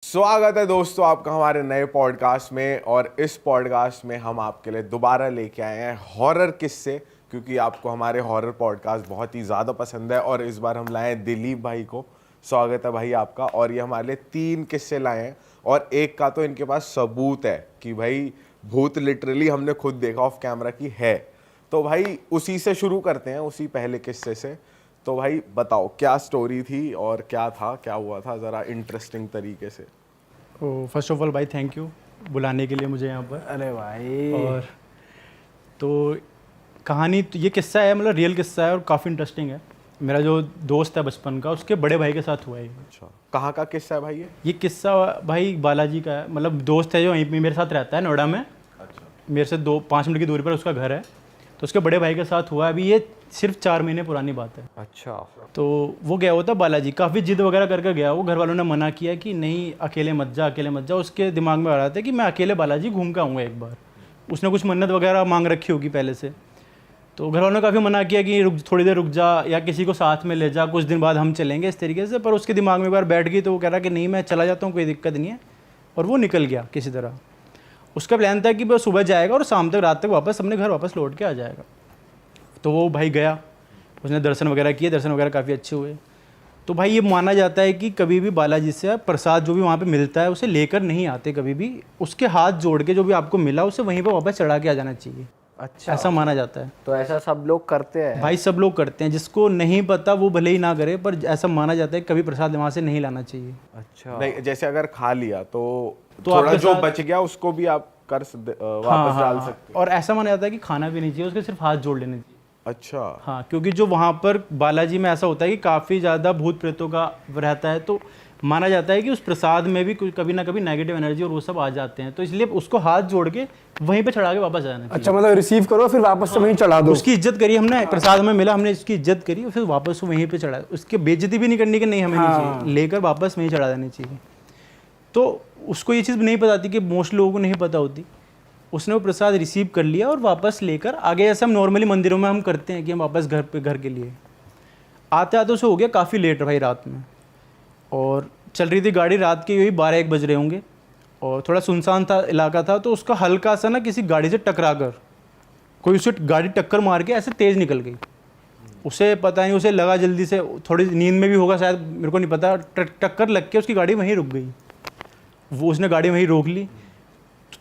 स्वागत है दोस्तों आपका हमारे नए पॉडकास्ट में। और इस पॉडकास्ट में हम आपके लिए दोबारा लेके आए हैं हॉरर किस्से, क्योंकि आपको हमारे हॉरर पॉडकास्ट बहुत ही ज़्यादा पसंद है। और इस बार हम लाए हैं दिलीप भाई को। स्वागत है भाई आपका। और ये हमारे लिए 3 किस्से लाए हैं और एक का तो इनके पास सबूत है कि भाई भूत लिटरली हमने खुद देखा ऑफ कैमरा की है। तो भाई उसी से शुरू करते हैं, उसी पहले किस्से से। तो भाई बताओ क्या स्टोरी थी और क्या था, क्या हुआ था, ज़रा इंटरेस्टिंग तरीके से। फर्स्ट ऑफ ऑल भाई थैंक यू बुलाने के लिए मुझे यहाँ पर। अरे भाई। और तो कहानी तो ये किस्सा है, मतलब रियल किस्सा है और काफ़ी इंटरेस्टिंग है। मेरा जो दोस्त है बचपन का, उसके बड़े भाई के साथ हुआ है। अच्छा, कहाँ का किस्सा है भाई ये किस्सा भाई बालाजी का है। मतलब दोस्त है जो यहीं पे मेरे साथ रहता है नोएडा में। अच्छा। मेरे से 5 मिनट की दूरी पर उसका घर है। तो उसके बड़े भाई के साथ हुआ है। अभी ये सिर्फ 4 महीने पुरानी बात है। अच्छा। तो वो गया हुआ था बालाजी, काफ़ी जिद वगैरह करके गया। वो घर वालों ने मना किया कि नहीं अकेले मत जा, अकेले मत जा। उसके दिमाग में आ रहा था कि मैं अकेले बालाजी घूम के आऊँगा एक बार। उसने कुछ मन्नत वगैरह मांग रखी होगी पहले से। तो घर वालों ने काफ़ी मना किया कि थोड़ी देर रुक जा या किसी को साथ में ले जा, कुछ दिन बाद हम चलेंगे, इस तरीके से। पर उसके दिमाग में एक बार बैठ गई तो वो कह रहा कि नहीं मैं चला जाता हूँ, कोई दिक्कत नहीं है। और वो निकल गया किसी तरह। उसका प्लान था कि वो सुबह जाएगा और शाम तक, रात तक वापस अपने घर वापस लौट के आ जाएगा। तो वो भाई गया, उसने दर्शन वगैरह किए, दर्शन वगैरह काफ़ी अच्छे हुए। तो भाई ये माना जाता है कि कभी भी बालाजी से प्रसाद जो भी वहाँ पे मिलता है उसे लेकर नहीं आते कभी भी। उसके हाथ जोड़ के जो भी आपको मिला उसे वहीं पे वापस चढ़ा के आ जाना चाहिए। अच्छा, ऐसा माना जाता है। तो ऐसा सब लोग करते हैं भाई सब लोग करते हैं। जिसको नहीं पता वो भले ही ना करे, पर ऐसा माना जाता है कि कभी प्रसाद वहाँ से नहीं लाना चाहिए। अच्छा। नहीं, जैसे अगर खा लिया तो आपके थोड़ा जो साथ- बच गया उसको भी आप वापस डाल हाँ। सकते और ऐसा माना जाता है कि खाना भी नहीं चाहिए, उसके सिर्फ हाथ जोड़ लेने चाहिए। हो। अच्छा। हाँ, क्योंकि जो वहाँ पर बालाजी में ऐसा होता है कि काफ़ी ज़्यादा भूत प्रेतों का रहता है। तो माना जाता है कि उस प्रसाद में भी कभी ना कभी नेगेटिव एनर्जी और वो सब आ जाते हैं। तो इसलिए उसको हाथ जोड़ के वहीं पे चढ़ा के वापस जाना चाहिए। अच्छा, मतलब रिसीव करो फिर वापस से वहीं चढ़ा दो। उसकी इज्जत करी हमने, प्रसाद हमें मिला, हमने इसकी इज्जत करी और फिर वापस वहीं पे चढ़ा। उसकी बेइज्जती भी नहीं करनी कि नहीं हमें नहीं चाहिए, लेकर वापस वहीं चढ़ा देनी चाहिए। तो उसको ये चीज़ नहीं पता थी कि मोस्ट लोगों को नहीं पता होती। उसने वो प्रसाद रिसीव कर लिया और वापस लेकर आगे। ऐसा हम नॉर्मली मंदिरों में हम करते हैं कि हम वापस घर के लिए आते आते उसे हो गया काफ़ी लेट भाई रात में। और चल रही थी गाड़ी, रात के यही 12-1 बज रहे होंगे और थोड़ा सुनसान था इलाका था। तो उसका हल्का सा ना किसी गाड़ी से टकरा कर कोई उसे गाड़ी टक्कर मार के ऐसे तेज़ निकल गई। उसे पता नहीं, उसे लगा जल्दी से, थोड़ी नींद में भी होगा शायद, मेरे को नहीं पता। टक्कर लग के उसकी गाड़ी वहीं रुक गई। वो उसने गाड़ी वहीं रोक ली,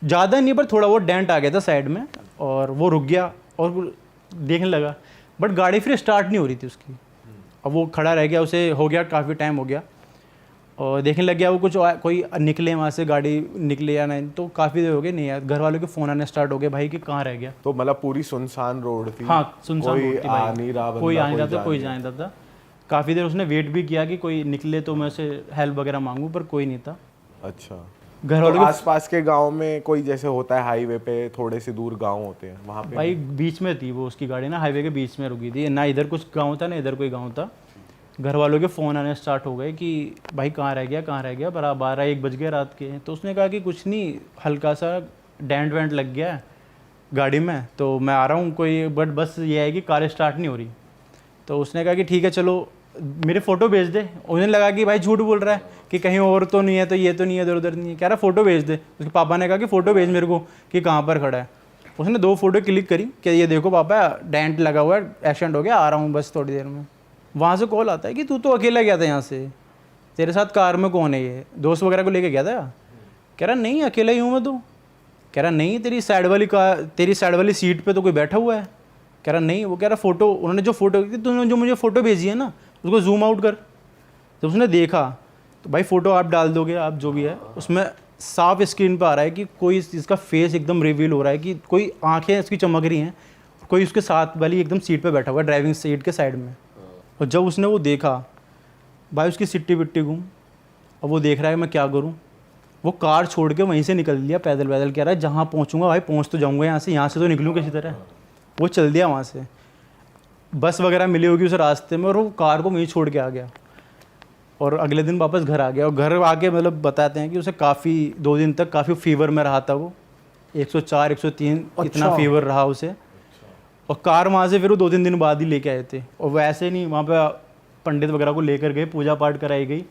ज़्यादा नहीं पर थोड़ा वो डेंट आ गया था साइड में। और वो रुक गया और देखने लगा, बट गाड़ी फिर स्टार्ट नहीं हो रही थी उसकी। अब वो खड़ा रह गया, उसे हो गया काफ़ी टाइम हो गया और देखने लग गया वो कुछ कोई निकले वहाँ से, गाड़ी निकले या नहीं। तो काफ़ी देर हो गई नहीं यार, घर वालों के फ़ोन आने स्टार्ट हो गए भाई कि कहाँ रह गया। तो मतलब पूरी सुनसान रोड थी। हाँ, सुनसान कोई रोड थी आ भाई। नहीं रहा, कोई आ नहीं रहा था, जा कोई नहीं जा नहीं रहा था। काफ़ी देर उसने वेट भी किया कि कोई निकले तो मैं उसे हेल्प वगैरह मांगूँ, पर कोई नहीं था। अच्छा। घर तो वालों के आसपास के गांव में कोई, जैसे होता है हाईवे पे थोड़े से दूर गांव होते हैं, वहाँ पे भाई बीच में थी वो, उसकी गाड़ी ना हाईवे के बीच में रुकी थी। ना इधर कुछ गांव था ना इधर कोई गांव था। घर वालों के फ़ोन आने स्टार्ट हो गए कि भाई कहाँ रह गया, कहाँ रह गया। बराबर 12-1 बज गए रात के। तो उसने कहा कि कुछ नहीं, हल्का सा डेंट वेंट लग गया है गाड़ी में, तो मैं आ रहा हूँ कोई, बट बस ये है कि कार स्टार्ट नहीं हो रही। तो उसने कहा कि ठीक है चलो मेरे फ़ोटो भेज दे। उन्हें लगा कि भाई झूठ बोल रहा है कि कहीं और तो नहीं है, तो ये तो नहीं है, इधर उधर नहीं है। कह रहा फ़ोटो भेज दे। उसके पापा ने कहा कि फ़ोटो भेज मेरे को कि कहाँ पर खड़ा है। उसने 2 फोटो क्लिक करी कि ये देखो पापा डेंट लगा हुआ है, एक्सीडेंट हो गया, आ रहा हूँ बस थोड़ी देर में। वहाँ से कॉल आता है कि तू तो अकेला गया था यहाँ से, तेरे साथ कार में कौन है, ये दोस्त वगैरह को लेके गया था। कह रहा नहीं अकेला ही हूँ मैं तो। कह रहा नहीं तेरी साइड वाली सीट पे तो कोई बैठा हुआ है। कह रहा नहीं। वो कह रहा फ़ोटो, उन्होंने जो फ़ोटो, तूने जो मुझे फ़ोटो भेजी है ना उसको जूम आउट कर। तो उसने देखा तो भाई फ़ोटो आप डाल दोगे, आप जो भी है उसमें साफ स्क्रीन पर आ रहा है कि कोई इसका फेस एकदम रिवील हो रहा है कि कोई आंखें इसकी चमक रही हैं, कोई उसके साथ वाली एकदम सीट पे बैठा हुआ है, ड्राइविंग सीट के साइड में। और जब उसने वो देखा भाई उसकी सिट्टी बिट्टी घूम। अब वो देख रहा है मैं क्या करूँ। वो कार छोड़ के वहीं से निकल लिया पैदल पैदल। कह रहा है जहाँ पहुँचूंगा भाई पहुँच तो जाऊँगा, यहाँ से तो निकलूँ किसी तरह। वो चल दिया वहाँ से। बस वगैरह मिली होगी उस रास्ते में और वो कार को वहीं छोड़ के आ गया। और अगले दिन वापस घर आ गया। और घर आके मतलब बताते हैं कि उसे काफ़ी 2 दिन तक काफ़ी फीवर में रहा था वो, 104-103 इतना फीवर रहा उसे। और कार वहाँ से फिर वो 2-3 दिन बाद ही लेके आए थे। और वैसे नहीं, वहाँ पे पंडित वगैरह को लेकर गए, पूजा पाठ कराई गई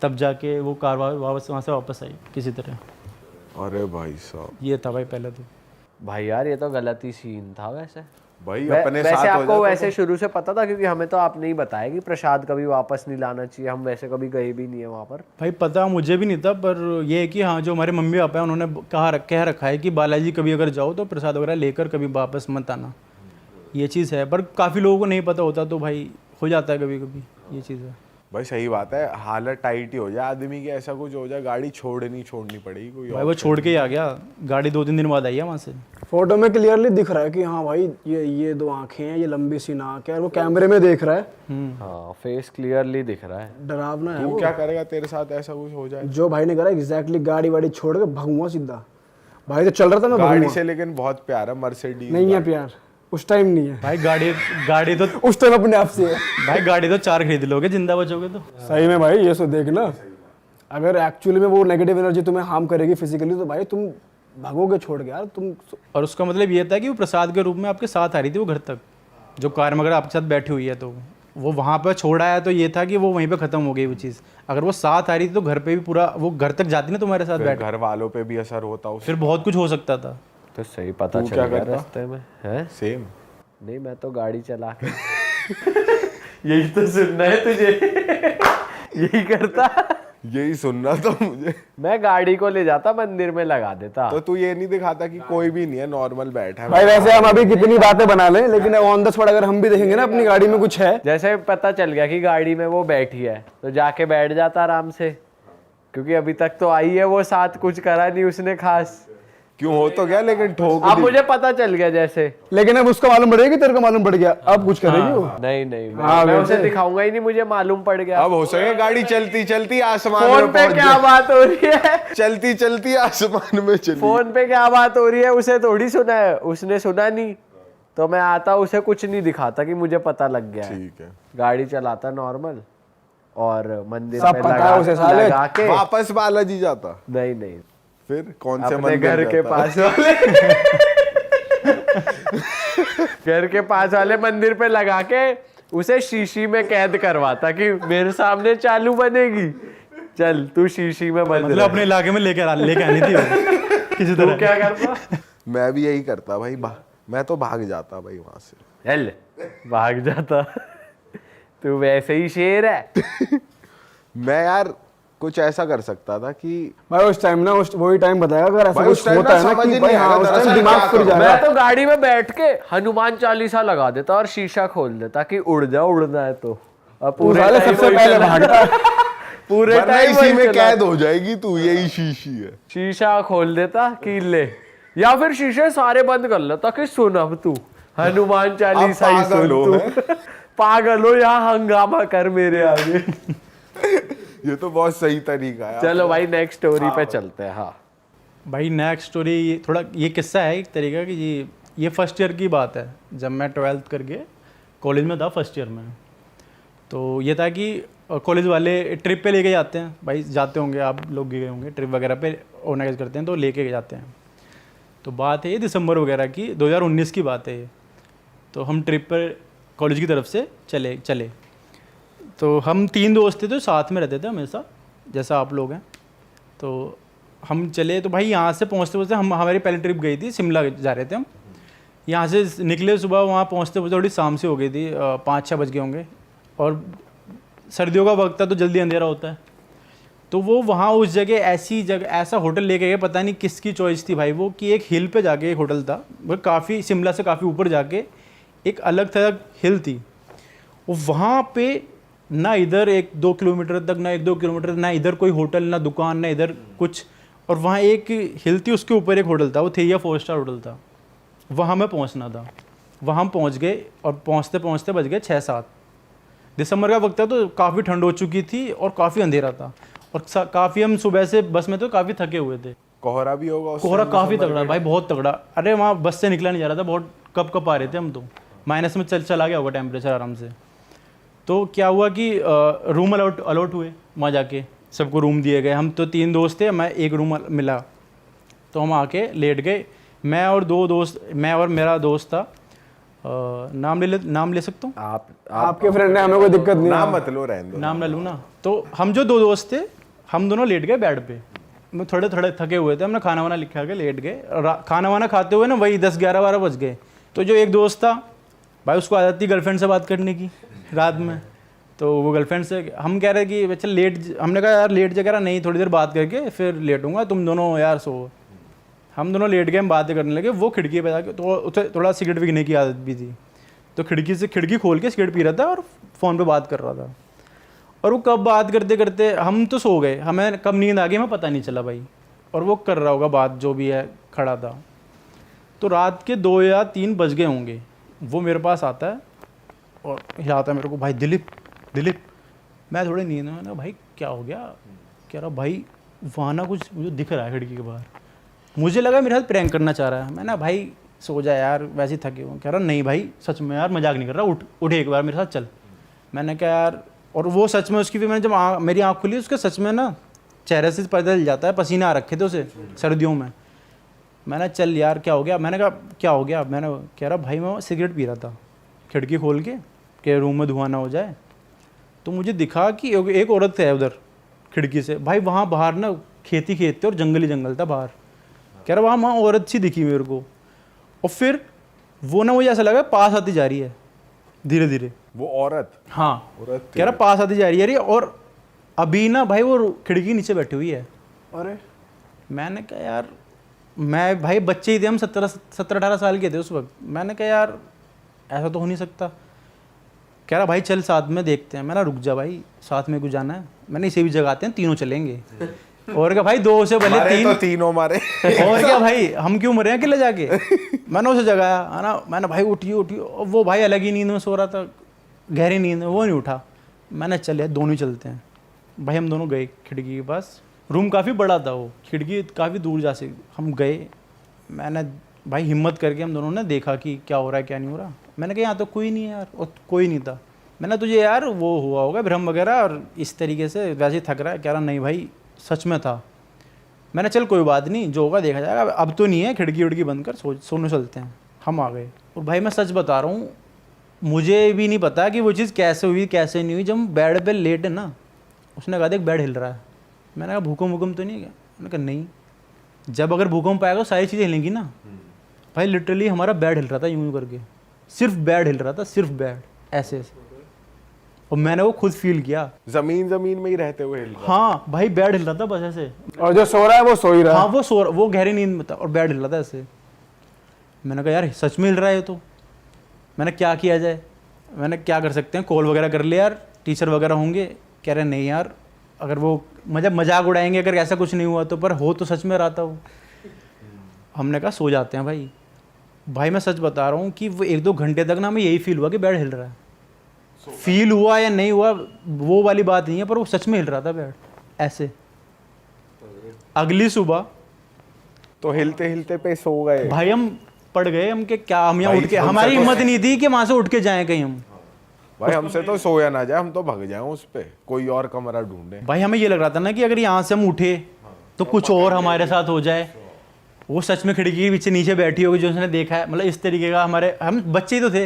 तब जाके वो कार वापस वहाँ से वापस आई किसी तरह। अरे भाई साहब, ये था भाई पहले तो। भाई यार ये तो गलत ही सीन था वैसे। भाई अपने वैसे साथ हो आपको जाता वैसे शुरू से पता था, क्योंकि हमें तो आपने ही बताया कि प्रसाद कभी वापस नहीं लाना चाहिए, हम वैसे कभी गए भी नहीं है वहाँ पर। भाई पता मुझे भी नहीं था, पर ये है कि हाँ जो हमारे मम्मी पापा हैं उन्होंने कह रखा है कि बालाजी कभी अगर जाओ तो प्रसाद वगैरह लेकर कभी वापस मत आना। ये चीज़ है, पर काफ़ी लोगों को नहीं पता होता, तो भाई हो जाता है कभी कभी, ये चीज़ है। भाई सही बात है, हालत टाइट ही हो जाए आदमी की, ऐसा कुछ हो जाए, गाड़ी छोड़नी पड़ेगी कोई भाई वो छोड़ के ही आ गया, गाड़ी 2-3 दिन बाद आई है वहाँ से। फोटो में क्लियरली दिख रहा है कि हाँ भाई ये 2 आंखें हैं, ये लंबी सी नाक है, और वो कैमरे में देख रहा है। हाँ फेस क्लियरली दिख रहा है। डरावना है तू वो। क्या करेगा, तेरे साथ ऐसा कुछ हो जाए? जो भाई ने करा एग्जैक्टली, गाड़ी वाड़ी छोड़ के भागूंगा सीधा। भाई तो चल रहा था, मैं गाड़ी भागूंगा। से लेकिन बहुत प्यार है, मर्सिडीज नहीं है प्यार, उस टाइम नहीं है। भाई गाड़ी तो उस टाइम अपने आप से है। भाई गाड़ी तो 4 खरीद लोगे जिंदा बचोगे तो। सही में भाई, ये सो देखना, अगर एक्चुअली में वो नेगेटिव एनर्जी तुम्हें हार्म करेगी फिजिकली, तो भाई तुम भागोगे छोड़ के यार तुम। और उसका मतलब ये था कि वो प्रसाद के रूप में आपके साथ आ रही थी वो घर तक, जो कार में अगर आपके साथ बैठी हुई है तो वो वहाँ पर छोड़ आया, तो ये था कि वो वहीं पे ख़त्म हो गई वो चीज़। अगर वो साथ आ रही थी तो घर पे भी पूरा वो घर तक जाती ना तुम्हारे साथ बैठ, घर वालों पे भी असर होता फिर बहुत कुछ हो सकता था। तो सही पता तू चल क्या गया करता? रास्ते में है। सेम। नहीं मैं तो गाड़ी चला के यही तो सुनना है तुझे यही करता। यही सुनना था मुझे। मैं गाड़ी को ले जाता मंदिर में लगा देता। तो तू ये नहीं दिखाता कि कोई भी नहीं है, नॉर्मल बैठा है? भाई वैसे हम अभी कितनी बातें बना लें, लेकिन ऑन द स्पॉट अगर हम भी देखेंगे ना अपनी गाड़ी में कुछ है, जैसे पता चल गया कि गाड़ी में वो बैठी है तो जाके बैठ जाता आराम से, क्योंकि अभी तक तो आई है वो साथ, कुछ करा नहीं उसने खास। क्यों हो तो गया, लेकिन ठोक अब दी। मुझे पता चल गया जैसे। लेकिन अब उसको मालूम पड़ेगा कि तेरे को मालूम पड़ गया, अब कुछ करेगी वो। नहीं नहीं हाँ, मैं वैसे। उसे दिखाऊंगा ही नहीं, मुझे मालूम पड़ गया। अब हो सके गाड़ी चलती चलती आसमान फोन में पे पहुंच क्या जाए। बात हो रही है? चलती चलती आसमान में चली। फोन पे क्या बात हो रही है, उसे थोड़ी सुना है, उसने सुना नहीं। तो मैं आता उसे कुछ नहीं दिखाता कि मुझे पता लग गया है। ठीक है, गाड़ी चलाता नॉर्मल, और मंदिर सब पे पता है उसे साले। लगा के। वापस बालाजी जाता? नहीं नहीं, फिर कौन से अपने मंदिर घर के जाता? पास वाले घर के पास वाले मंदिर पे लगा के उसे शीशी में कैद करवाता कि मेरे सामने चालू बनेगी, चल तू शीशी में बंद मतलब रह। अपने इलाके में लेके आनी थी वो, किसी तू तरह। क्या करता? मैं भी यही करता भाई, मैं तो भाग जाता भाई वहां से। चल भाग जाता तू वैसे ही शेर है। मैं यार कुछ ऐसा कर सकता था कि भाई उस टाइम ना, वही टाइम बताएगा अगर ऐसा भाई, उस कुछ टाइम होता ना है ना समझ कि ही भाई नहीं हाँ आएगा, उस टाइम दरअसल दिमाग क्या फिर करूं? जाएगा। मैं तो गाड़ी में बैठ के हनुमान चालीसा लगा देता और शीशा खोल देता कि उड़ जा, उड़ना है तो। अब तू साले time सबसे वही पहले चला। भागता। पूरे वरना टाइम इसी में कैद हो जाएगी तू, यही शीशी है। शीशा खोल देता कि ले, या फिर शीशे सारे बंद कर लेता कि सुन अब तू हनुमान चालीसा ही पागल सुन हो, तू। पागल हो, यहाँ हंगामा कर मेरे आगे। ये तो बहुत सही तरीका है। चलो भाई नेक्स्ट स्टोरी पे चलते हैं। हाँ भाई नेक्स्ट स्टोरी थोड़ा ये किस्सा है एक तरीका कि ये फर्स्ट ईयर की बात है, जब मैं 12th करके कॉलेज में था फर्स्ट ईयर में। तो ये था कि कॉलेज वाले ट्रिप पे लेके जाते हैं, भाई जाते होंगे आप लोग गए होंगे ट्रिप वगैरह पे ऑर्गेनाइज करते हैं तो लेके जाते हैं। तो बात है ये दिसंबर वगैरह की, 2019 की बात है ये। तो हम ट्रिप पर कॉलेज की तरफ से चले तो हम 3 दोस्त थे तो साथ में रहते थे हमेशा, जैसा आप लोग हैं। तो हम चले तो भाई यहाँ से पहुँचते हमारी पहली ट्रिप गई थी, शिमला जा रहे थे हम। यहाँ से निकले सुबह, वहाँ पहुँचते थोड़ी शाम से हो गई थी, 5-6 बज गए होंगे, और सर्दियों का वक्त था तो जल्दी अंधेरा होता है। तो वो वहाँ उस जगह ऐसा होटल लेके गए, पता नहीं किसकी चॉइस थी भाई वो, कि एक हिल पे जाके एक होटल था, वो काफ़ी शिमला से काफ़ी ऊपर जाके एक अलग थलग हिल थी। वो वहाँ पे ना इधर 1-2 किलोमीटर तक, ना 1-2 किलोमीटर, ना इधर कोई होटल, ना दुकान, ना इधर कुछ, और वहाँ एक हिल थी, उसके ऊपर एक होटल था, वो 3 या 4 स्टार होटल था। वहाँ हमें पहुँचना था। वहाँ हम पहुँच गए और पहुँचते पहुँचते बज गए 6-7। दिसंबर का वक्त था तो काफ़ी ठंड हो चुकी थी और काफ़ी अंधेरा था, और काफ़ी हम सुबह से बस में तो काफ़ी थके हुए थे। कोहरा भी होगा उस कोहरा टाइम काफ़ी दिसंबर तगड़ा में? भाई, बहुत तगड़ा। अरे वहाँ बस से निकला नहीं जा रहा था, बहुत कप आ रहे थे हम तो, माइनस में चला गया होगा टेम्परेचर आराम से। तो क्या हुआ कि रूम अलॉट हुए, वहाँ जाके सबको रूम दिए गए। हम तो 3 दोस्त थे, मैं एक रूम मिला, तो हम आके लेट गए। मैं और मेरा दोस्त था, नाम ले सकता हूँ? आप आपके फ्रेंड ने, हमें कोई दिक्कत नहीं नाम है। मत लो, रहने दो। नाम ना लूँ ना। तो हम जो 2 दोस्त थे, हम दोनों लेट गए बेड पे। मैं थोड़े थोड़े थके हुए थे, हमने खाना वाना लिखा के लेट गए। खाना वाना खाते हुए ना वही 10, 11, 12 बज गए। तो जो एक दोस्त था भाई, उसको आदत थी गर्लफ्रेंड से बात करने की रात में। तो वो गर्लफ्रेंड से हम कह रहे कि चल लेट, हमने कहा यार लेट जा, कह रहा नहीं थोड़ी देर बात करके फिर लेटूंगा, तुम दोनों यार सो। हम दोनों लेट गए, हम बातें करने लगे। वो खिड़की पे जाके, तो उसे थोड़ा सिगरेट पीने की आदत भी थी, तो खिड़की से खिड़की खोल के सिगरेट पी रहा था और फ़ोन पे बात कर रहा था। और वो कब बात करते करते हम तो सो गए, हमें कब नींद आ गई हमें पता नहीं चला भाई। और वो कर रहा होगा बात जो भी है, खड़ा था। तो रात के 2 या 3 बज गए होंगे, वो मेरे पास आता है और हिलाता है मेरे को, भाई दिलीप दिलीप। मैं थोड़ी नींद में, ना भाई क्या हो गया? कह रहा भाई वहाँ ना कुछ मुझे दिख रहा है खिड़की के बाहर। मुझे लगा मेरे साथ प्रैंक करना चाह रहा है। मैं ना भाई सो जा यार, वैसे ही थके हुए। कह रहा नहीं भाई सच में यार, मजाक नहीं कर रहा, उठ एक बार मेरे साथ चल। मैंने कहा यार, और वो सच में उसकी भी, मैंने जब मेरी आँख खुली उसके सच में ना चेहरे से पर्दा हिल जाता है, पसीना आ रखे थे उसे सर्दियों में। मैंने चल यार क्या हो गया? मैंने कहा क्या हो गया? मैंने कह रहा भाई मैं सिगरेट पी रहा था खिड़की खोल के रूम में धुआं ना हो जाए। तो मुझे दिखा कि एक औरत है उधर खिड़की से। भाई वहाँ बाहर ना खेत थे और जंगल ही जंगल था बाहर। कह रहा वहाँ औरत सी दिखी मेरे को। और फिर वो ना मुझे ऐसा लगा पास आती जा रही है धीरे धीरे। वो औरत? हाँ, औरत कह रहा पास आती जा रही है और अभी ना भाई वो खिड़की नीचे बैठी हुई है। अरे मैंने कहा यार, मैं भाई बच्चे ही थे हम, 17-18 साल के थे उस वक्त। मैंने कहा यार ऐसा तो हो नहीं सकता। कह रहा भाई चल साथ में देखते हैं। मैंने रुक जा भाई, साथ में कुछ जाना है? मैंने इसे भी जगाते हैं, तीनों चलेंगे। और क्या भाई, 2 से भले 3 तो तीनों मारे। और क्या भाई, हम क्यों मरे हैं अकेले जाके? मैंने उसे जगाया है ना, मैंने भाई उठिए। वो भाई अलग ही नींद में सो रहा था, गहरी नींद में, वो नहीं उठा। मैंने चल यार दोनों ही चलते हैं। भाई हम दोनों गए खिड़की के पास। रूम काफ़ी बड़ा था, वो खिड़की काफ़ी दूर जा से हम गए। मैंने भाई हिम्मत करके हम दोनों ने देखा कि क्या हो रहा है क्या नहीं हो रहा। मैंने कहा यहाँ तो कोई नहीं है यार, और कोई नहीं था। मैंने तुझे यार वो हुआ होगा भ्रम वगैरह और इस तरीके से वैसे ही थक रहा है। कह रहा नहीं भाई सच में था। मैंने चल कोई बात नहीं, जो होगा देखा जाएगा, अब तो नहीं है, खिड़की उड़की बंद कर सोने चलते हैं। हम आ गए। और भाई मैं सच बता रहा हूँ, मुझे भी नहीं पता कि वो चीज़ कैसे हुई कैसे नहीं हुई। जब हम बेड पे लेट है ना, उसने कहा देख बेड हिल रहा है। मैंने कहा भूकंप तो नहीं है क्या? मैंने कहा नहीं। जब अगर भूकंप आएगा तो सारी चीज़ें हिलेंगी ना। भाई लिटरली हमारा बेड हिल रहा था यूं करके, सिर्फ बेड हिल रहा था, सिर्फ बेड ऐसे ऐसे। और मैंने वो खुद फील किया। जमीन में ही रहते हुए हिल रहा। हाँ भाई बेड हिल रहा था बस ऐसे। और जो सो रहा है वो सो ही रहा है। हाँ वो गहरी नींद में था और बेड हिल रहा था ऐसे। मैंने कहा यार सच में हिल रहा है तो। मैंने क्या किया जाए, मैंने क्या कर सकते हैं, कॉल वगैरह कर ले यार, टीचर वगैरह होंगे। कह रहे नहीं यार, अगर वो मजाक उड़ाएंगे अगर ऐसा कुछ नहीं हुआ तो, पर हो तो सच में रहा था वो। हमने कहा सो जाते हैं भाई। भाई मैं सच बता रहा हूँ कि वो 1-2 घंटे तक ना हमें यही फील हुआ कि बेड हिल रहा है। फील हुआ या नहीं हुआ वो वाली बात नहीं है, पर वो सच में हिल रहा था बेड ऐसे। अगली सुबह तो हिलते हिलते पे सो गए भाई, हम पड़ गए। हम के क्या, हम यहाँ भाई, उठ के, हमसे हमारी तो- हिम्मत नहीं थी कि वहां से उठ के जाएं कहीं हम। भाई। हमसे तो सोया ना जाए, हम तो भाग जाए उस पे, कोई और कमरा ढूंढे। भाई हमें ये लग रहा था ना कि अगर यहाँ से हम उठे तो कुछ और हमारे साथ हो जाए। वो सच में खिड़की के पीछे नीचे बैठी होगी जो उसने देखा है, मतलब इस तरीके का। हम बच्चे ही तो थे।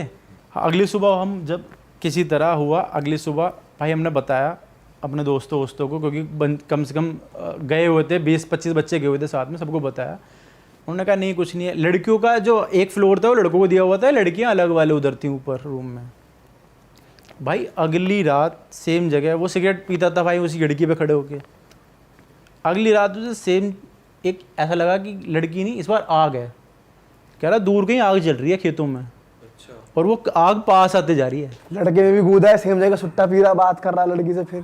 अगली सुबह हम जब किसी तरह हुआ, अगली सुबह भाई हमने बताया अपने दोस्तों को, क्योंकि कम से कम गए हुए थे 20-25 बच्चे गए हुए थे साथ में, सबको बताया। उन्होंने कहा नहीं कुछ नहीं है। लड़कियों का जो एक फ्लोर था वो लड़कों को दिया हुआ था, लड़कियाँ अलग वाले उधर थी ऊपर रूम में। भाई अगली रात सेम जगह, वो सिगरेट पीता था भाई उसी खिड़की पे खड़े होके। अगली रात उसे सेम एक ऐसा लगा कि लड़की नहीं, इस बार आग है। कह रहा दूर कहीं आग जल रही है खेतों में। अच्छा। और वो आग पास आते जा रही है। लड़के में भी कूदा है सेम जगह, सुट्टा पी रहा, बात कर रहा लड़की से। फिर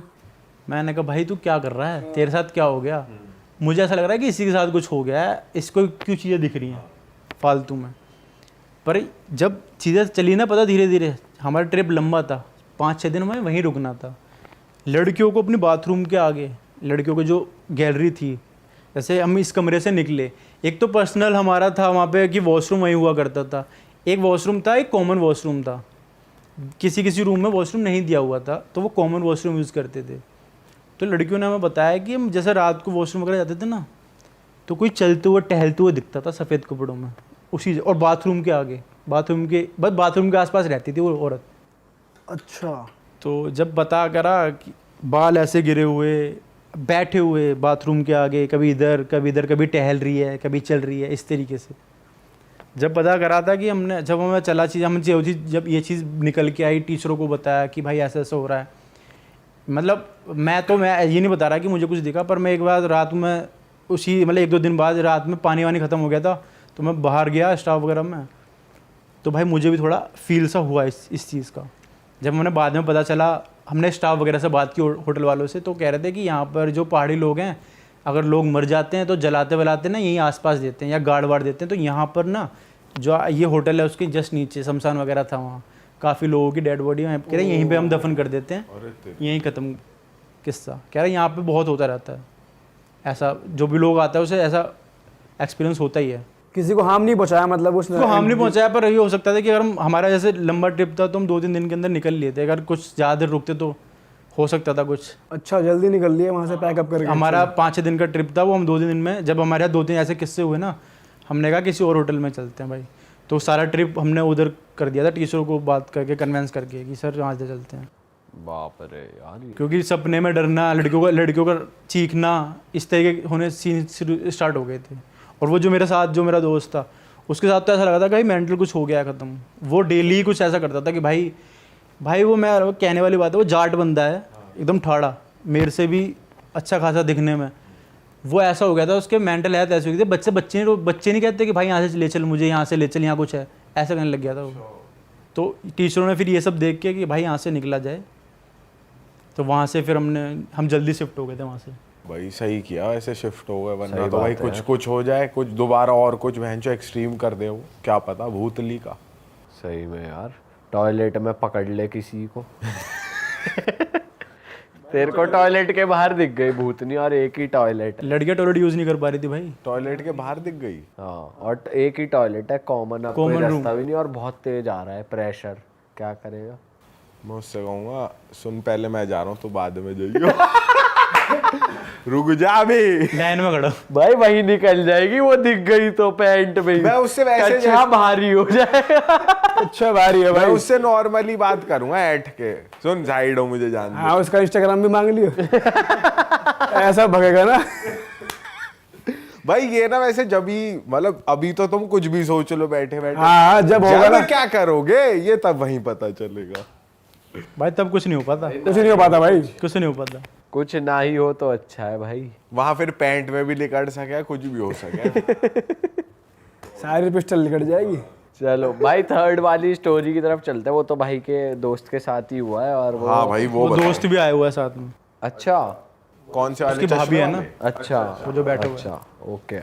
मैंने कहा भाई तू क्या कर रहा है, तेरे साथ क्या हो गया? मुझे ऐसा लग रहा है कि इसी के साथ कुछ हो गया है, इसको क्यों चीज़ें दिख रही हैं फालतू में। पर जब चीज़ें चली ना पता धीरे धीरे, हमारा ट्रिप लंबा था, 5-6 दिन में वहीं रुकना था। लड़कियों को अपनी बाथरूम के आगे, लड़कियों की जो गैलरी थी, जैसे हम इस कमरे से निकले, एक तो पर्सनल हमारा था वहाँ पे कि वॉशरूम वहीं हुआ करता था। एक वॉशरूम था, एक कॉमन वॉशरूम था। किसी रूम में वॉशरूम नहीं दिया हुआ था तो वो कॉमन वॉशरूम यूज़ करते थे। तो लड़कियों ने हमें बताया कि हम जैसे रात को वॉशरूम वगैरह जाते थे ना, तो कोई चलते हुए टहलते हुए दिखता था सफ़ेद कपड़ों में उसी, और बाथरूम के आगे। बाथरूम के बस बाथरूम के आसपास रहती थी वो औरत। अच्छा। तो जब पता करा कि बाल ऐसे गिरे हुए, बैठे हुए बाथरूम के आगे, कभी इधर कभी इधर, कभी टहल रही है कभी चल रही है, इस तरीके से जब पता करा था कि हमने जब हमें चला चीज़ हम जब ये चीज़ निकल के आई, टीचरों को बताया कि भाई ऐसा ऐसा हो रहा है। मतलब मैं ये नहीं बता रहा कि मुझे कुछ दिखा, पर मैं एक बार रात में उसी मतलब 1-2 दिन बाद रात में पानी वानी ख़त्म हो गया था, तो मैं बाहर गया स्टाफ वगैरह में, तो भाई मुझे भी थोड़ा फील सा हुआ इस चीज़ का। जब मैंने बाद में पता चला, हमने स्टाफ वगैरह से बात की होटल वालों से, तो कह रहे थे कि यहाँ पर जो पहाड़ी लोग हैं, अगर लोग मर जाते हैं तो जलाते वलाते ना यहीं आसपास देते हैं या गाड़ वाड़ देते हैं। तो यहाँ पर ना जो ये होटल है उसके जस्ट नीचे शमशान वगैरह था, वहाँ काफ़ी लोगों की डेड बॉडी कह रहे यहीं पे हम दफन कर देते हैं, यहीं ख़त्म किस्सा। कह रहे यहाँ पे बहुत होता रहता है ऐसा, जो भी लोग आता है उसे ऐसा एक्सपीरियंस होता ही है। किसी को हार्म नहीं पहुंचाया, मतलब उसने तो हार्म नहीं पहुंचाया, पर ये हो सकता था कि अगर हमारा जैसे लंबा ट्रिप था तो हम 2-3 दिन के अंदर निकल लिए थे, अगर कुछ ज़्यादा देर रुकते तो हो सकता था कुछ। अच्छा, जल्दी निकल लिए वहाँ से पैकअप करके। हमारा 5-6 दिन का ट्रिप था, वो हम 2 दिन में, जब हमारे यहाँ 2-3 ऐसे किस्से हुए ना, हमने कहा किसी और होटल में चलते हैं भाई। तो सारा ट्रिप हमने उधर कर दिया था, टीचरों को बात करके कन्वेंस करके कि सर वहाँ से चलते हैं। बाप रे यार, क्योंकि सपने में डरना, लड़कियों का चीखना, इस तरह के होने सीन स्टार्ट हो गए थे। और वो जो मेरा दोस्त था, उसके साथ तो ऐसा लगा था कि भाई मेंटल कुछ हो गया ख़त्म। वो डेली कुछ ऐसा करता था कि भाई वो कहने वाली बात है, वो जाट बंदा है एकदम ठाड़ा, मेरे से भी अच्छा खासा दिखने में। वो ऐसा हो गया था, उसके मेंटल हेल्थ ऐसी हो गई थी। बच्चे नहीं कहते कि भाई यहाँ से ले चल, मुझे यहाँ से ले चल, यहाँ कुछ है, ऐसा करने लग गया था वो। तो टीचरों ने फिर ये सब देख के कि भाई यहाँ से निकला जाए, तो वहाँ से फिर हम जल्दी शिफ्ट हो गए थे वहाँ से। भाई सही किया, ऐसे शिफ्ट हो गए, वरना सही तो भाई बात है। कुछ हो जाए, कुछ दोबारा और कुछ बहनचो एक्सट्रीम कर दे, वो क्या पता भूतली का। सही में यार, टॉयलेट में पकड़ ले किसी को। तेरे को टॉयलेट के बाहर दिख गई भूतनी, और एक ही टॉयलेट। लड़कियाँ टॉयलेट यूज़ नहीं कर पा रही थी भाई, टॉयलेट के बाहर दिख गई। हाँ, और एक ही टॉयलेट है, कॉमन, अब कोई रास्ता भी नहीं, और बहुत तेज आ रहा है प्रेशर, क्या करेगा। मैं उससे कहूँगा सुन, पहले मैं जा रहा हूँ तो बाद में जाइयो। रुक जा अभी, लाइन में खड़ा। भाई वही निकल जाएगी, वो दिख गई तो पैंट में मैं उससे वैसे अच्छा भारी हो जाएगा। अच्छा भारी है मैं भाई। उससे नॉर्मली बात करूंगा ऐठ के, सुन साइड हो, मुझे जान दे। हाँ, उसका इंस्टाग्राम भी मांग लियो। ऐसा भगेगा ना। भाई ये ना वैसे जब ही मतलब अभी तो तुम कुछ भी सोच लो बैठे बैठे, हाँ, जब होगा ना, क्या करोगे ये तब वहीं पता चलेगा। भाई तब कुछ नहीं हो पाता, कुछ नहीं हो पाता भाई। कुछ नहीं हो पाता। कुछ ना ही हो तो अच्छा है भाई। वहां फिर पैंट में भी निकल सके, कुछ भी हो सके। सारी पिस्टल निकल जाएगी। चलो भाई, थर्ड वाली स्टोरी की तरफ चलते हैं। वो तो भाई के दोस्त के साथ ही हुआ है, और वो हाँ भाई वो दोस्त भी आया हुआ है साथ में। अच्छा, कौन से वाले उसकी भाभी है ना, अच्छा, वो जो बैठा हुआ है। अच्छा, ओके।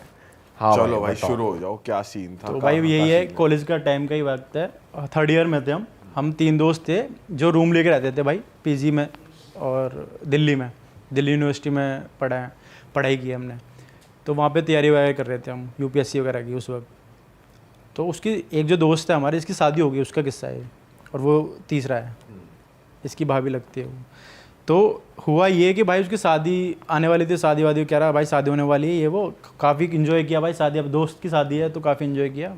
हाँ चलो भाई शुरू हो जाओ, क्या सीन था। तो भाई यही है, कॉलेज का टाइम का ही वक्त है, 3rd ईयर में थे हम 3 दोस्त थे जो रूम लेके रहते थे भाई पीजी में, और दिल्ली यूनिवर्सिटी में पढ़ाई की हमने। तो वहाँ पे तैयारी वगैरह कर रहे थे हम, यूपीएससी वगैरह की उस वक्त। तो उसकी एक जो दोस्त है हमारे, इसकी शादी हो गई, उसका किस्सा है, और वो तीसरा है, इसकी भाभी लगती है वो। तो हुआ ये कि भाई उसकी शादी आने वाली थी, शादी वादी कह रहा भाई शादी होने वाली है, ये वो काफ़ी इन्जॉय किया भाई शादी, अब दोस्त की शादी है तो काफ़ी इन्जॉय किया।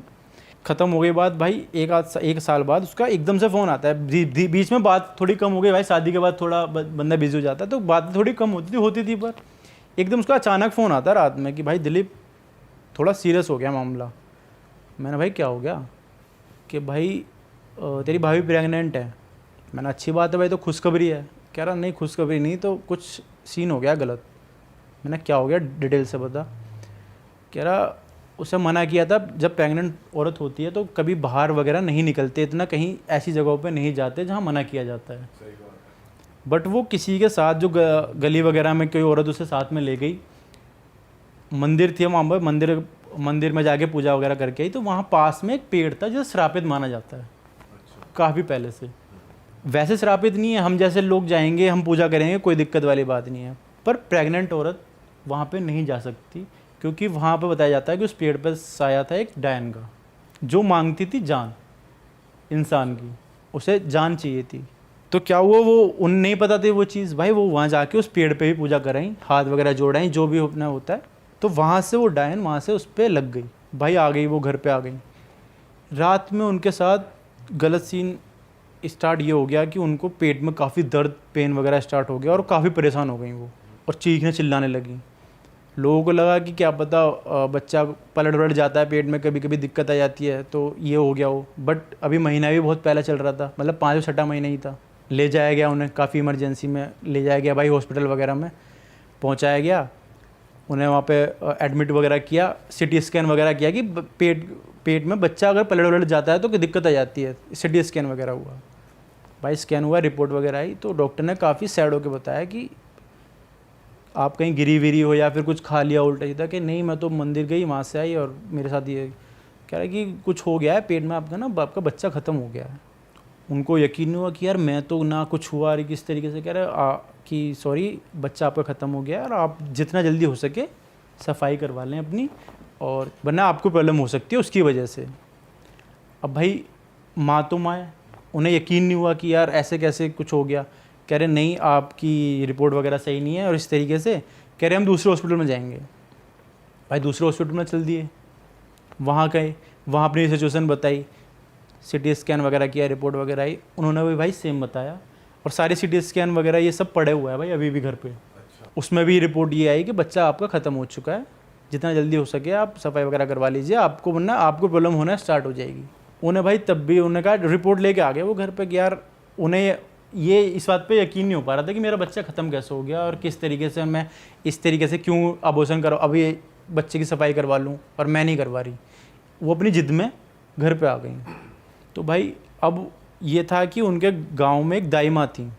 ख़त्म हो गई बात भाई, एक साल बाद उसका एकदम से फ़ोन आता है। बीच में बात थोड़ी कम हो गई भाई, शादी के बाद थोड़ा बंदा बिजी हो जाता है, तो बात थोड़ी कम होती थी, पर एकदम उसका अचानक फ़ोन आता है रात में कि भाई दिलीप थोड़ा सीरियस हो गया मामला। मैंने भाई क्या हो गया? कि भाई तेरी भाभी प्रेग्नेंट है। मैंने अच्छी बात है भाई, तो खुशखबरी है। कह रहा नहीं खुशखबरी नहीं, तो कुछ सीन हो गया गलत। मैंने क्या हो गया डिटेल से बता। कह रहा उसे मना किया था, जब प्रेग्नेंट औरत होती है तो कभी बाहर वगैरह नहीं निकलते, इतना कहीं ऐसी जगहों पे नहीं जाते जहाँ मना किया जाता है। बट वो किसी के साथ जो गली वगैरह में कोई औरत उसे साथ में ले गई, मंदिर थी वहाँ पर, मंदिर में जाके पूजा वगैरह करके आई, तो वहाँ पास में एक पेड़ था जो श्रापित माना जाता है काफ़ी पहले से। वैसे श्रापित नहीं है, हम जैसे लोग जाएंगे, हम पूजा करेंगे, कोई दिक्कत वाली बात नहीं है। पर प्रेग्नेंट औरत वहाँ पे नहीं जा सकती, क्योंकि वहाँ पे बताया जाता है कि उस पेड़ पर साया था एक डायन का, जो मांगती थी जान इंसान की, उसे जान चाहिए थी। तो क्या हुआ, वो उन नहीं पता थी वो चीज़ भाई, वो वहाँ जाके उस पेड़ पे भी पूजा कराई, हाथ वगैरह जोड़ाई, जो भी अपना होता है। तो वहाँ से वो डायन वहाँ से उस पर लग गई भाई, आ गई वो घर पे आ गई। रात में उनके साथ गलत सीन स्टार्ट ये हो गया कि उनको पेट में काफ़ी दर्द पेन वगैरह स्टार्ट हो गया और काफ़ी परेशान हो गई वो और चीखने चिल्लाने लगी। लोगों को लगा कि क्या पता बच्चा पलट वलट जाता है पेट में, कभी कभी दिक्कत आ जाती है तो ये हो गया हो। बट अभी महीना भी बहुत पहले चल रहा था, मतलब 5-6 महीना ही था। ले जाया गया उन्हें, काफ़ी इमरजेंसी में ले जाया गया भाई, हॉस्पिटल वगैरह में पहुंचाया गया। उन्हें वहाँ पे एडमिट वगैरह किया, सिटी स्कैन वगैरह किया कि पेट में बच्चा अगर पलट वलट जाता है तो दिक्कत आ जाती है। सिटी स्कैन वगैरह हुआ भाई, स्कैन हुआ, रिपोर्ट वगैरह आई तो डॉक्टर ने काफ़ी सैड होकर बताया कि आप कहीं गिरी विरी हो या फिर कुछ खा लिया उल्टा सीधा। कि नहीं, मैं तो मंदिर गई, वहाँ से आई और मेरे साथ ये कह रहा है कि कुछ हो गया है पेट में आपका ना, आपका बच्चा ख़त्म हो गया है। उनको यकीन नहीं हुआ कि यार मैं तो ना कुछ हुआ, अरे किस तरीके से कह रहे कि सॉरी बच्चा आपका ख़त्म हो गया और आप जितना जल्दी हो सके सफाई करवा लें अपनी, और वरना आपको प्रॉब्लम हो सकती है उसकी वजह से। अब भाई माँ तो माँ है, उन्हें यकीन नहीं हुआ कि यार ऐसे कैसे कुछ हो गया। कह रहे नहीं आपकी रिपोर्ट वगैरह सही नहीं है, और इस तरीके से कह रहे हम दूसरे हॉस्पिटल में जाएंगे। भाई दूसरे हॉस्पिटल में चल दिए, वहाँ गए, वहाँ अपनी सिचुएशन बताई, सिटी स्कैन वगैरह किया, रिपोर्ट वगैरह आई, उन्होंने भी भाई सेम बताया। और सारे सिटी स्कैन वगैरह ये सब पड़े हुआ है भाई अभी भी घर पे। उसमें भी रिपोर्ट ये आई कि बच्चा आपका ख़त्म हो चुका है, जितना जल्दी हो सके आप सफाई वगैरह करवा लीजिए, आपको वरना आपको प्रॉब्लम होना स्टार्ट हो जाएगी। उन्हें भाई तब भी उन्होंने कहा, रिपोर्ट लेके आ गए वो घर पे कि यार उन्हें ये इस बात पे यकीन नहीं हो पा रहा था कि मेरा बच्चा ख़त्म कैसे हो गया और किस तरीके से मैं इस तरीके से क्यों अबॉर्शन करो, अभी बच्चे की सफाई करवा लूँ और मैं नहीं करवा रही। वो अपनी ज़िद में घर पे आ गई। तो भाई अब ये था कि उनके गांव में एक दाई माँ थी।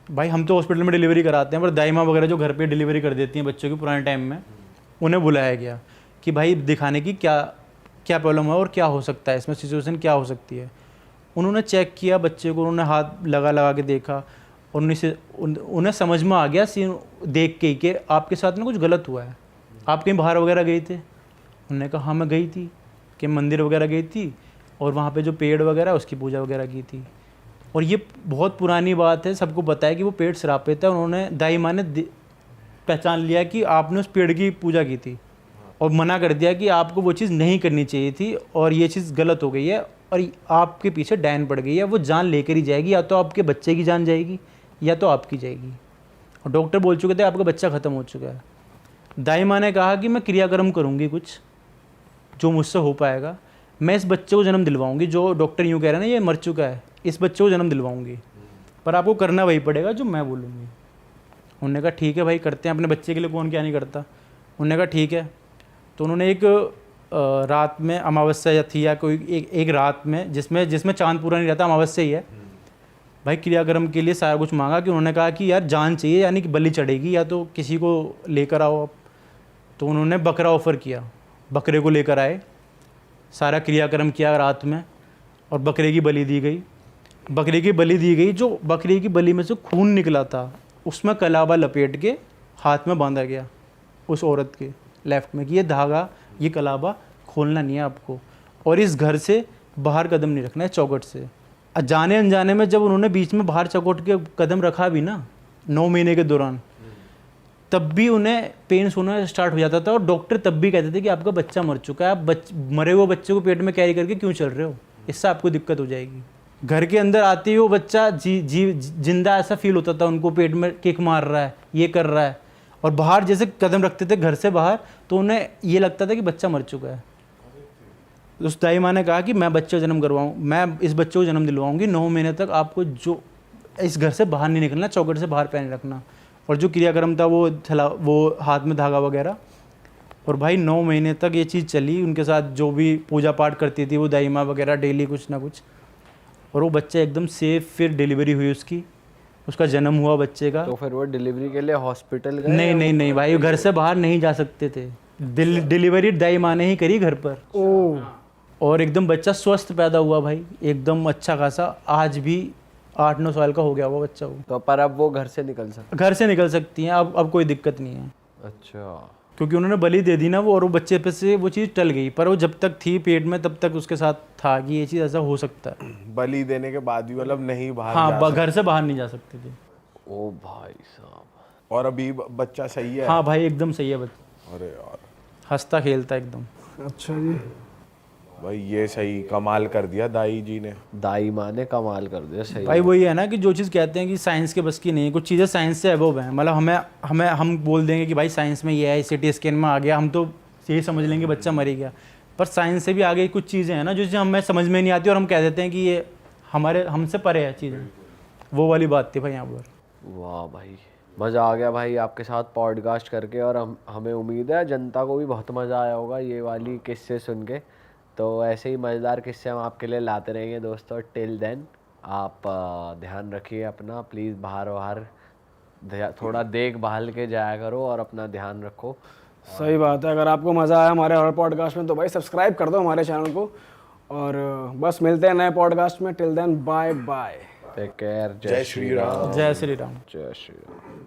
भाई हम तो हॉस्पिटल में डिलीवरी कराते हैं, पर दाई माँ वगैरह जो घर पे डिलीवरी कर देती हैं बच्चों की पुराने टाइम में, उन्हें बुलाया गया कि भाई दिखाने की क्या क्या प्रॉब्लम है और क्या हो सकता है इसमें, सिचुएशन क्या हो सकती है। उन्होंने चेक किया बच्चे को, उन्होंने हाथ लगा के देखा और उन्हें समझ में आ गया सीन देख के कि आपके साथ में कुछ गलत हुआ है। आप कहीं बाहर वगैरह गई थे? उन्होंने कहा हाँ मैं गई थी, कि मंदिर वगैरह गई थी और वहाँ पे जो पेड़ वगैरह उसकी पूजा वगैरह की थी। और ये बहुत पुरानी बात है, सबको पता है कि वो पेड़ श्रापित है। उन्होंने दाई माँ ने पहचान लिया कि आपने उस पेड़ की पूजा की थी और मना कर दिया कि आपको वो चीज़ नहीं करनी चाहिए थी और ये चीज़ गलत हो गई है और आपके पीछे डायन पड़ गई है, वो जान लेकर ही जाएगी, या तो आपके बच्चे की जान जाएगी या तो आपकी जाएगी। और डॉक्टर बोल चुके थे आपका बच्चा ख़त्म हो चुका है। दाई माँ ने कहा कि मैं क्रियाक्रम करूँगी कुछ जो मुझसे हो पाएगा, मैं इस बच्चे को जन्म दिलवाऊंगी, जो डॉक्टर यूँ कह रहे हैं ना ये मर चुका है, इस बच्चे को जन्म दिलवाऊंगी, पर आपको करना वही पड़ेगा जो मैं बोलूँगी। उन्होंने कहा ठीक है भाई करते हैं, अपने बच्चे के लिए कौन क्या नहीं करता। उन्होंने कहा ठीक है। तो उन्होंने एक रात में अमावस्या थी या कोई एक रात में जिसमें चांद पूरा नहीं रहता, अमावस्या ही है भाई, क्रियाक्रम के लिए सारा कुछ मांगा। कि उन्होंने कहा कि यार जान चाहिए, यानी कि बलि चढ़ेगी या तो किसी को लेकर आओ आप। तो उन्होंने बकरा ऑफ़र किया, बकरे को लेकर आए, सारा क्रियाक्रम किया रात में और बकरे की बलि दी गई। बकरे की बलि दी गई, जो बकरे की बलि में से खून निकला था उसमें कलावा लपेट के हाथ में बांधा गया उस औरत के लेफ्ट में कि ये धागा, ये कलावा खोलना नहीं है आपको और इस घर से बाहर कदम नहीं रखना है चौखट से। जाने अनजाने में जब उन्होंने बीच में बाहर चौखट के कदम रखा भी ना 9 महीने के दौरान, तब भी उन्हें पेन्स होना स्टार्ट हो जाता था और डॉक्टर तब भी कहते थे कि आपका बच्चा मर चुका है, आप मरे हुए बच्चे को पेट में कैरी करके क्यों चल रहे हो, इससे आपको दिक्कत हो जाएगी। घर के अंदर आते ही वो बच्चा जिंदा ऐसा फील होता था उनको, पेट में किक मार रहा है, ये कर रहा है। और बाहर जैसे कदम रखते थे घर से बाहर तो उन्हें ये लगता था कि बच्चा मर चुका है। उस दाई माँ ने कहा कि मैं बच्चे को जन्म करवाऊँ, मैं इस बच्चे को जन्म दिलवाऊंगी, 9 महीने तक आपको जो इस घर से बाहर नहीं निकलना, चौखट से बाहर पैर नहीं रखना। और जो क्रियाक्रम था वो हाथ में धागा वगैरह। और भाई 9 महीने तक ये चीज़ चली उनके साथ, जो भी पूजा पाठ करती थी वो दाई माँ वगैरह डेली कुछ ना कुछ। और वो बच्चा एकदम सेफ, फिर डिलीवरी हुई उसका जन्म हुआ बच्चे का। तो फिर वो डिलीवरी के लिए हॉस्पिटल गए? नहीं भाई, घर से बाहर नहीं जा सकते थे। डिलीवरी दाई माँ ने ही करी घर पर। और एकदम बच्चा स्वस्थ पैदा हुआ भाई, एकदम अच्छा खासा। आज भी 8-9 साल का हो गया वो बच्चा। वो तो पर अब वो घर से निकल सकती हैं, अब कोई दिक्कत नहीं है। अच्छा, क्योंकि उन्होंने बलि दे दी ना वो, और वो बच्चे पे से वो चीज़ टल गई। पर वो जब तक थी पेट में तब तक उसके साथ था कि ये चीज़ ऐसा हो सकता है। बलि देने के बाद भी मतलब नहीं बाहर हाँ, घर से बाहर नहीं जा सकते थे। ओ भाई साहब। और अभी बच्चा सही है? हाँ भाई एकदम सही है बच्चा। अरे यार, हंसता खेलता एकदम। अच्छा जी। भाई ये सही कमाल कर दिया दाई जी ने। दाई माँ ने कमाल कर दिया, सही। भाई वही है ना कि जो चीज़ कहते हैं कि साइंस के बस की नहीं है, कुछ चीज़ें साइंस से अबव हैं। मतलब हम बोल देंगे कि भाई साइंस में ये है, CT स्कैन में आ गया, हम तो यही समझ लेंगे बच्चा मर ही गया। पर साइंस से भी आगे कुछ चीज़ें हैं ना जो चीज़ें हमें समझ में नहीं आती और हम कह देते हैं कि ये हमसे परे है चीज़ें। वो वाली बात थी भाई यहाँ पर। वाह भाई, मज़ा आ गया भाई आपके साथ पॉडकास्ट करके, और हमें उम्मीद है जनता को भी बहुत मज़ा आया होगा ये वाली किस्से सुन के। तो ऐसे ही मज़ेदार किस्से हम आपके लिए लाते रहेंगे दोस्तों। टिल देन आप ध्यान रखिए अपना, प्लीज़ बाहर थोड़ा देखभाल के जाया करो और अपना ध्यान रखो। सही बात है। अगर आपको मज़ा आया हमारे हॉरर पॉडकास्ट में तो भाई सब्सक्राइब कर दो हमारे चैनल को, और बस मिलते हैं नए पॉडकास्ट में। Till then bye bye, take care. जय श्री राम। जय श्री राम। जय श्री राम।